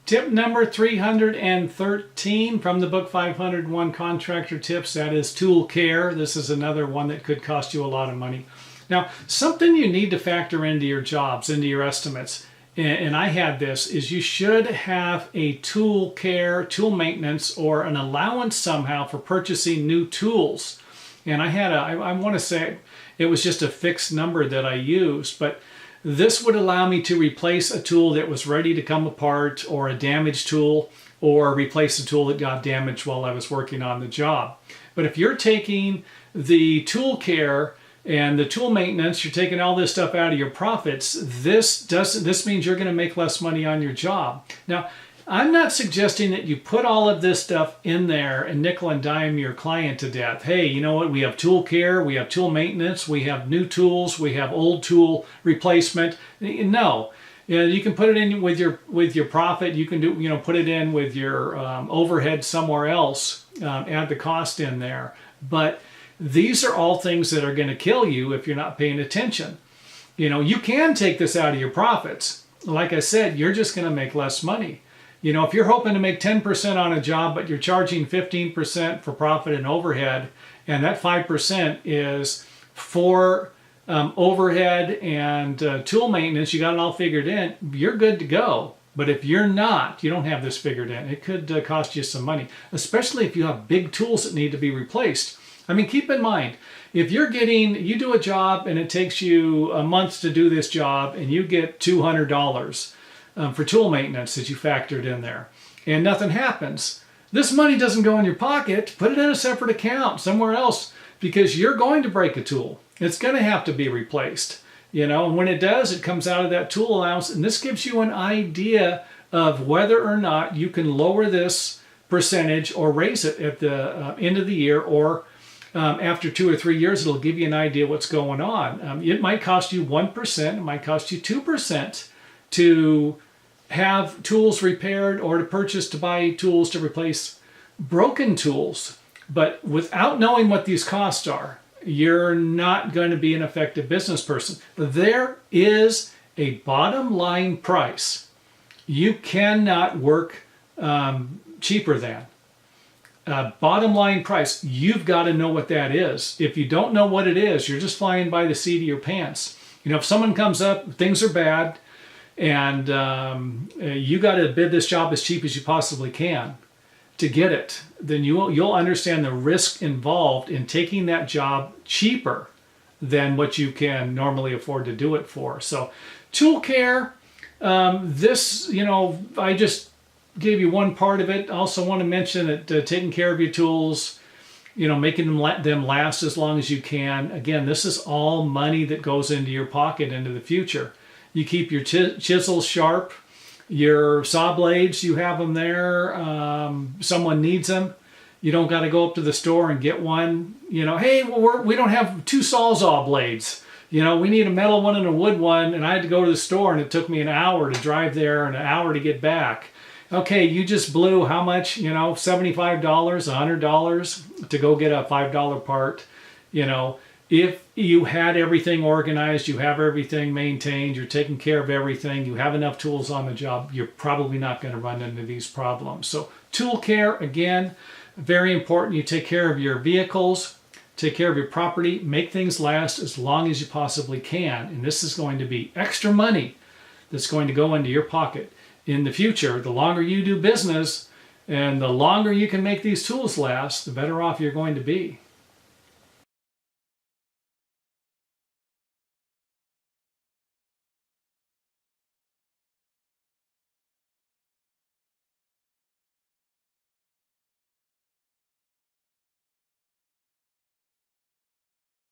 Tip number 313 from the book 501 Contractor Tips, that is tool care. This is another one that could cost you a lot of money. Now, something you need to factor into your jobs, into your estimates, and I had this, is you should have a tool care, tool maintenance, or an allowance somehow for purchasing new tools. And I want to say it was just a fixed number that I used, but this would allow me to replace a tool that was ready to come apart, or a damaged tool, or replace a tool that got damaged while I was working on the job. But if you're taking the tool care and the tool maintenance, you're taking all this stuff out of your profits, this means you're going to make less money on your job. Now, I'm not suggesting that you put all of this stuff in there and nickel and dime your client to death. Hey, you know what? We have tool care, we have tool maintenance, we have new tools, we have old tool replacement. No, you can put it in with your profit. You can put it in with your overhead somewhere else. Add the cost in there. But these are all things that are going to kill you if you're not paying attention. You can take this out of your profits. Like I said, you're just going to make less money. If you're hoping to make 10% on a job, but you're charging 15% for profit and overhead, and that 5% is for overhead and tool maintenance, you got it all figured in, you're good to go. But if you're not, you don't have this figured in, it could cost you some money, especially if you have big tools that need to be replaced. I mean, keep in mind, if you do a job and it takes you a month to do this job and you get $200 for tool maintenance that you factored in there, and nothing happens, this money doesn't go in your pocket. Put it in a separate account somewhere else, because you're going to break a tool. It's going to have to be replaced. And when it does, it comes out of that tool allowance, and this gives you an idea of whether or not you can lower this percentage or raise it at the end of the year, or after 2 or 3 years, it'll give you an idea what's going on. It might cost you 1%, it might cost you 2% to have tools repaired, or to buy tools to replace broken tools. But without knowing what these costs are, you're not going to be an effective business person. There is a bottom line price. You cannot work cheaper than. Bottom line price, you've got to know what that is. If you don't know what it is, you're just flying by the seat of your pants. If someone comes up, things are bad, and you got to bid this job as cheap as you possibly can to get it, then you'll understand the risk involved in taking that job cheaper than what you can normally afford to do it for. So tool care, I just gave you one part of it. I also want to mention that taking care of your tools, making them last as long as you can. Again, this is all money that goes into your pocket into the future. You keep your chisels sharp, your saw blades, you have them there. Someone needs them. You don't got to go up to the store and get one. Hey, we don't have 2 Sawzall blades. We need a metal one and a wood one, and I had to go to the store, and it took me an hour to drive there and an hour to get back. Okay, you just blew how much? $75, $100 to go get a $5 part. If you had everything organized, you have everything maintained, you're taking care of everything, you have enough tools on the job, you're probably not going to run into these problems. So tool care, again, very important. You take care of your vehicles, take care of your property, make things last as long as you possibly can. And this is going to be extra money that's going to go into your pocket in the future. The longer you do business and the longer you can make these tools last, the better off you're going to be.